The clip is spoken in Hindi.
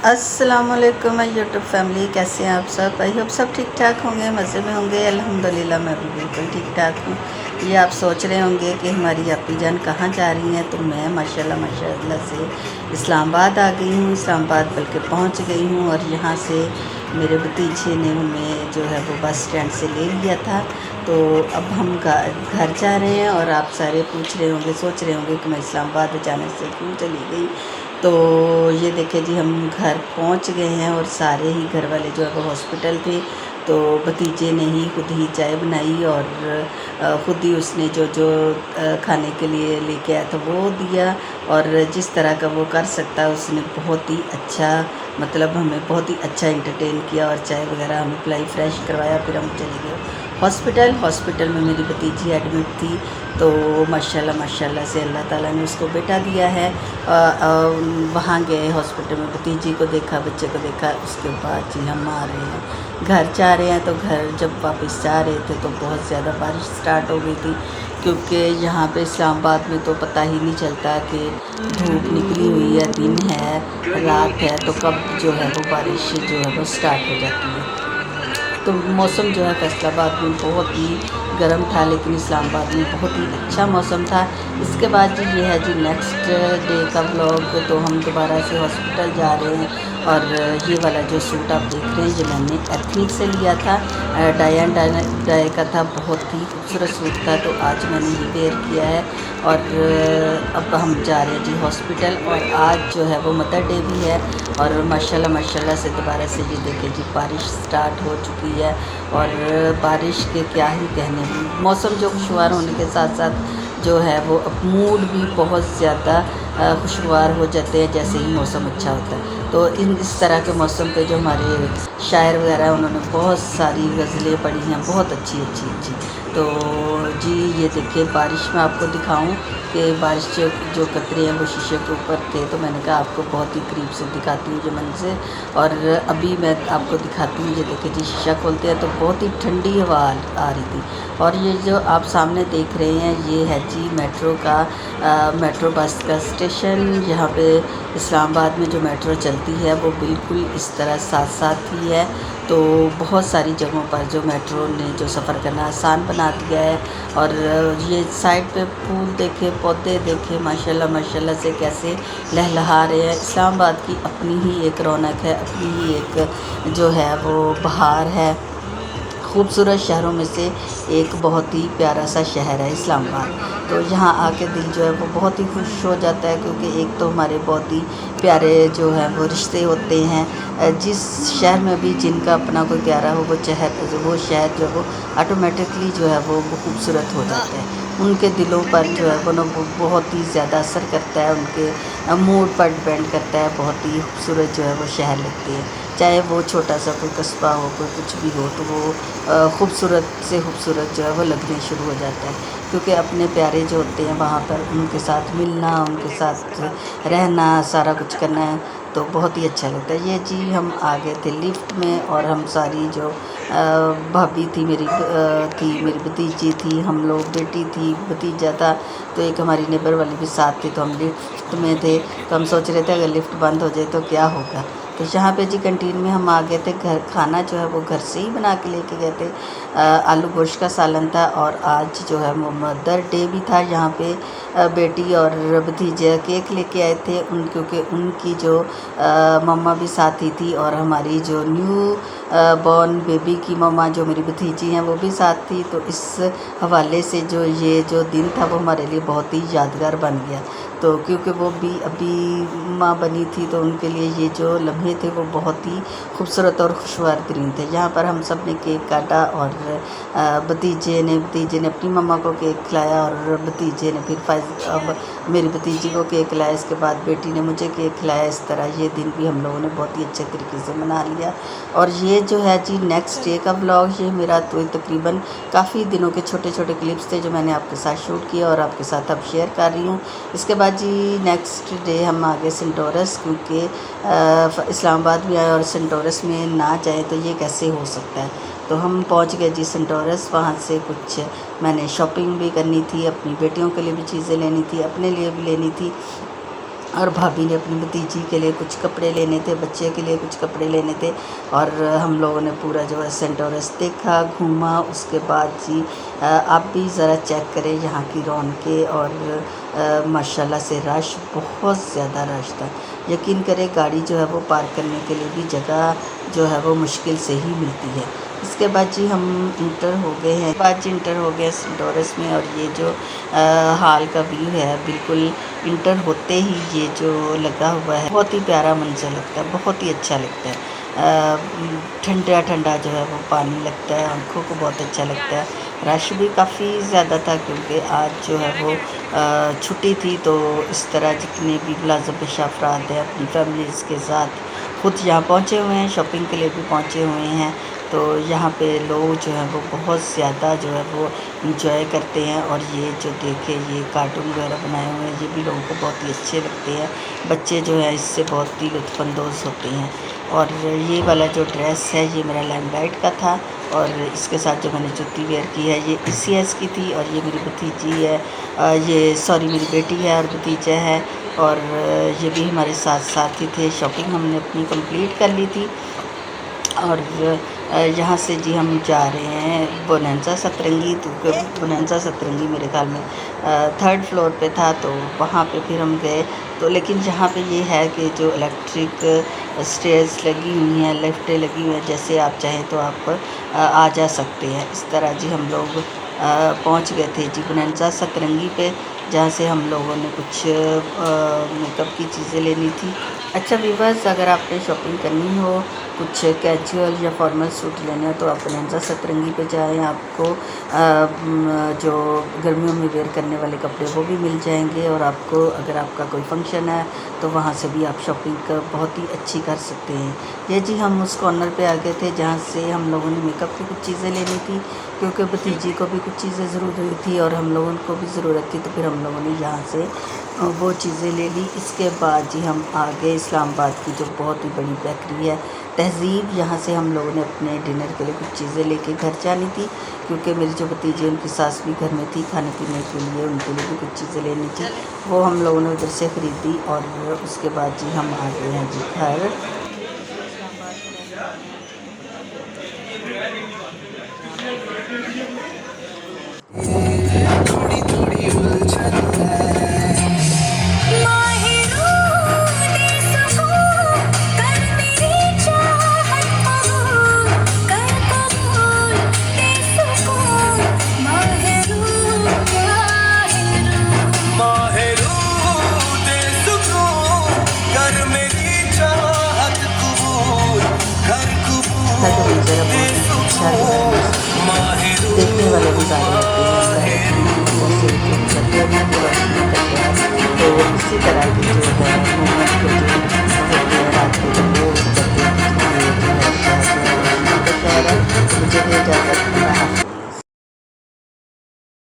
अस्सलामुअलैकुम माय यूट्यूब फैमिली, कैसे हैं आप सब। आई होप सब ठीक ठाक होंगे, मज़े में होंगे। अल्हम्दुलिल्लाह मैं भी बिल्कुल ठीक ठाक हूँ। ये आप सोच रहे होंगे कि हमारी आपी जान कहाँ जा रही हैं, तो मैं माशाल्लाह माशाल्लाह से इस्लामाबाद आ गई हूँ। इस्लामाबाद बल्कि पहुँच गई हूँ और यहाँ से मेरे भतीजे ने हमें जो है वो बस स्टैंड से ले लिया था। तो अब हम घर जा रहे हैं और आप सारे पूछ रहे होंगे, सोच रहे होंगे कि मैं इस्लामाबाद अचानक से क्यों चली गई। तो ये देखिए जी, हम घर पहुंच गए हैं और सारे ही घर वाले जो है वो हॉस्पिटल थे। तो भतीजे ने ही खुद ही चाय बनाई और ख़ुद ही उसने जो जो खाने के लिए लेके आया था वो दिया। और जिस तरह का वो कर सकता है उसने बहुत ही अच्छा, मतलब हमें बहुत ही अच्छा एंटरटेन किया और चाय वगैरह हमें पिलाई, फ्रेश करवाया। फिर हम चले गए हॉस्पिटल में मेरी भतीजी एडमिट थी। तो माशाल्लाह माशाल्लाह से अल्लाह ताला ने उसको बेटा दिया है। वहाँ गए हॉस्पिटल में, भतीजी को देखा, बच्चे को देखा। उसके बाद जी हम आ रहे हैं, घर जा रहे हैं। तो घर जब वापस जा रहे थे तो बहुत ज़्यादा बारिश स्टार्ट हो गई थी, क्योंकि यहाँ पे इस्लामाबाद में तो पता ही नहीं चलता कि धूप निकली हुई है, दिन है, रात है, तो कब जो है वो बारिश जो है वो स्टार्ट हो जाती है। तो मौसम जो है फैसलाबाद में बहुत ही गर्म था, लेकिन इस्लामाबाद में बहुत ही अच्छा मौसम था। इसके बाद जी ये है जी नेक्स्ट डे का व्लॉग। तो हम दोबारा से हॉस्पिटल जा रहे हैं और ये वाला जो सूट आप देख रहे हैं ये मैंने एथनिक से लिया था, डाई का था, बहुत ही खूबसूरत सूट था। तो आज मैंने ये वेयर किया है और अब हम जा रहे हैं जी हॉस्पिटल। और आज जो है वो मदर डे भी है और माशाल्लाह माशाल्लाह से दोबारा से ये देखिए जी बारिश स्टार्ट हो चुकी है। और बारिश के क्या ही कहने, मौसम जो खुशगवार होने के साथ साथ जो है वो अब मूड भी बहुत ज़्यादा खुशगवार हो जाते हैं जैसे ही मौसम अच्छा होता है। तो इस तरह के मौसम पे जो हमारे शायर वगैरह हैं उन्होंने बहुत सारी गज़लें पढ़ी हैं, बहुत अच्छी अच्छी अच्छी। तो जी ये देखिए बारिश में आपको दिखाऊं कि बारिश जो कतरे हैं वो शीशे के ऊपर थे। तो मैंने कहा आपको बहुत ही करीब से दिखाती हूँ ये मंज़र। और अभी मैं आपको दिखाती हूँ, ये देखिए जी शीशा खोलते हैं तो बहुत ही ठंडी हवा आ रही थी। और ये जो आप सामने देख रहे हैं ये है जी मेट्रो का मेट्रो बस का स्टेशन। यहाँ पे इस्लामाबाद में जो मेट्रो चलती है वो बिल्कुल इस तरह साथ साथ ही है। तो बहुत सारी जगहों पर जो मेट्रो ने जो सफ़र करना आसान बना दिया है। और ये साइड पे फूल देखे, पौधे देखे, माशाल्लाह माशाल्लाह से कैसे लहलहा रहे हैं। इस्लामाबाद की अपनी ही एक रौनक है, अपनी ही एक जो है वो बहार है। खूबसूरत शहरों में से एक बहुत ही प्यारा सा शहर है इस्लामाबाद। तो यहाँ आके दिल जो है वो बहुत ही खुश हो जाता है, क्योंकि एक तो हमारे बहुत ही प्यारे जो है वो रिश्ते होते हैं। जिस शहर में भी जिनका अपना कोई प्यारा हो वो शहर जो वो ऑटोमेटिकली जो है वो खूबसूरत हो जाता है। उनके दिलों पर जो है वो ना वो बहुत ही ज़्यादा असर करता है, उनके मूड पर डिपेंड करता है। बहुत ही खूबसूरत जो है वो शहर लगते हैं, चाहे वो छोटा सा कोई कस्बा हो, कोई कुछ भी हो, तो वो खूबसूरत से खूबसूरत जो है वो लगने शुरू हो जाता है। क्योंकि अपने प्यारे जो होते हैं वहाँ पर उनके साथ मिलना, उनके साथ रहना, सारा कुछ करना है तो बहुत ही अच्छा लगता है। ये जी हम आ गए थे लिफ्ट में और हम सारी जो भाभी थी मेरी भतीजी थी, हम लोग, बेटी थी, भतीजा था। तो एक हमारी नेबर वाली भी साथ थी। तो हम लिफ्ट में थे, तो हम सोच रहे थे अगर लिफ्ट बंद हो जाए तो क्या होगा। तो यहाँ पे जी कैंटीन में हम आ गए थे। घर खाना जो है वो घर से ही बना के लेके गए थे। आलू गोश्त का सालन था और आज जो है वो मदर डे भी था। यहाँ पे बेटी और भतीजे केक लेके आए थे क्योंकि उनकी जो मम्मा भी साथी थी और हमारी जो न्यू बॉर्न बेबी की मम्मा जो मेरी भतीजी हैं वो भी साथ थी। तो इस हवाले से जो ये जो दिन था वो हमारे लिए बहुत ही यादगार बन गया। तो क्योंकि वो भी अभी माँ बनी थी तो उनके लिए ये जो लम्हे थे वो बहुत ही खूबसूरत और खुशगवार तरीन थे। यहाँ पर हम सब ने केक काटा और भतीजे ने अपनी मम्मा को केक खिलाया और भतीजे ने फिर अब मेरी भतीजी को केक खिलाया। इसके बाद बेटी ने मुझे केक खिलाया। इस तरह ये दिन भी हम लोगों ने बहुत ही अच्छे तरीके से मना लिया। और ये जो है जी नेक्स्ट डे का व्लॉग, ये मेरा तो तकरीबन काफ़ी दिनों के छोटे छोटे क्लिप्स थे जो मैंने आपके साथ शूट किया और आपके साथ अब शेयर कर रही हूँ। इसके बाद जी नेक्स्ट डे हम आ गए सेंटोरस, क्योंकि इस्लामाबाद भी आए और सेंटोरस में ना जाए तो ये कैसे हो सकता है। तो हम पहुंच गए जी सेंटोरस। वहाँ से कुछ मैंने शॉपिंग भी करनी थी, अपनी बेटियों के लिए भी चीज़ें लेनी थी, अपने लिए भी लेनी थी। और भाभी ने अपनी भतीजी के लिए कुछ कपड़े लेने थे, बच्चे के लिए कुछ कपड़े लेने थे। और हम लोगों ने पूरा जो है सेंट लॉरेंस देखा, घूमा। उसके बाद जी आप भी ज़रा चेक करें यहाँ की रौनकें। और माशाल्लाह से रश, बहुत ज़्यादा रश था। यकीन करें गाड़ी जो है वो पार्क करने के लिए भी जगह जो है वो मुश्किल से ही मिलती है। इसके बाद जी हम इंटर हो गए हैं, सेंट लॉरेंस में। और ये जो हाल का व्यू है, बिल्कुल इंटर होते ही ये जो लगा हुआ है, बहुत ही प्यारा मंजर लगता है, बहुत ही अच्छा लगता है। ठंडा ठंडा जो है वो पानी लगता है, आँखों को बहुत अच्छा लगता है। रश भी काफ़ी ज़्यादा था क्योंकि आज जो है वो छुट्टी थी। तो इस तरह जितने भी मुलाज़िम पेशा अफराद हैं अपनी फैमिलीज़ के साथ खुद यहाँ पहुँचे हुए हैं, शॉपिंग के लिए भी पहुँचे हुए हैं। तो यहाँ पे लोग जो हैं वो बहुत ज़्यादा जो है वो इंजॉय करते हैं। और ये जो देखे, ये कार्टून वगैरह बनाए हुए हैं, ये भी लोगों को बहुत ही अच्छे लगते हैं। बच्चे जो हैं इससे बहुत ही लुत्फ़अंदोज़ होते हैं। और ये वाला जो ड्रेस है ये मेरा लाइमलाइट का था। और इसके साथ जो मैंने जूती वेयर की है ये ECS की थी। और ये मेरी भतीजी है, मेरी बेटी है और भतीजा है। और ये भी हमारे साथ साथ ही थे। शॉपिंग हमने अपनी कंप्लीट कर ली थी। और यहाँ से जी हम जा रहे हैं बोनैंसा सतरंगी। तो बोनैंसा सतरंगी मेरे ख्याल में 3rd फ्लोर पे था, तो वहाँ पे फिर हम गए। तो लेकिन यहाँ पे ये है कि जो इलेक्ट्रिक स्टेयर्स लगी हुई हैं, लिफ्टें लगी हुई हैं, जैसे आप चाहें तो आप आ जा सकते हैं। इस तरह जी हम लोग पहुँच गए थे जी बोनैंसा सतरंगी पे, जहाँ से हम लोगों ने कुछ मेकअप की चीज़ें लेनी थी। अच्छा व्यूअर्स, अगर आपने शॉपिंग करनी हो, कुछ कैजुअल या फॉर्मल सूट लेने हो, तो आप बोनैंसा सतरंगी पे जाएं। आपको जो गर्मियों में वेयर करने वाले कपड़े वो भी मिल जाएंगे। और आपको अगर आपका कोई फंक्शन है तो वहाँ से भी आप शॉपिंग बहुत ही अच्छी कर सकते हैं। ये जी हम उस कॉर्नर पे आ गए थे जहाँ से हम लोगों ने मेकअप की कुछ चीज़ें लेनी थी, क्योंकि भतीजी को भी कुछ चीज़ें ज़रूरत थी और हम लोगों को भी ज़रूरत थी। तो फिर हम लोगों ने यहाँ से वो चीज़ें ले ली। इसके बाद जी हम आ गए इस्लामाबाद की जो बहुत ही बड़ी बेकरी है तहज़ीब। यहाँ से हम लोगों ने अपने डिनर के लिए कुछ चीज़ें लेके घर जानी थी, क्योंकि मेरी जो भतीजी उनकी सास भी घर में थी, खाने पीने के लिए उनके लिए भी कुछ चीज़ें लेनी थी। वो हम लोगों ने उधर से ख़रीदी। और उसके बाद जी हम आ गए हैं जी घर। का जो मंजर है बहुत ही अच्छा जो है देखने वाले नज़ारे होते हैं। जैसे जो सर्दियों में रोशनी करते हैं, तो इसी तरह की जो है मोमेंट को जो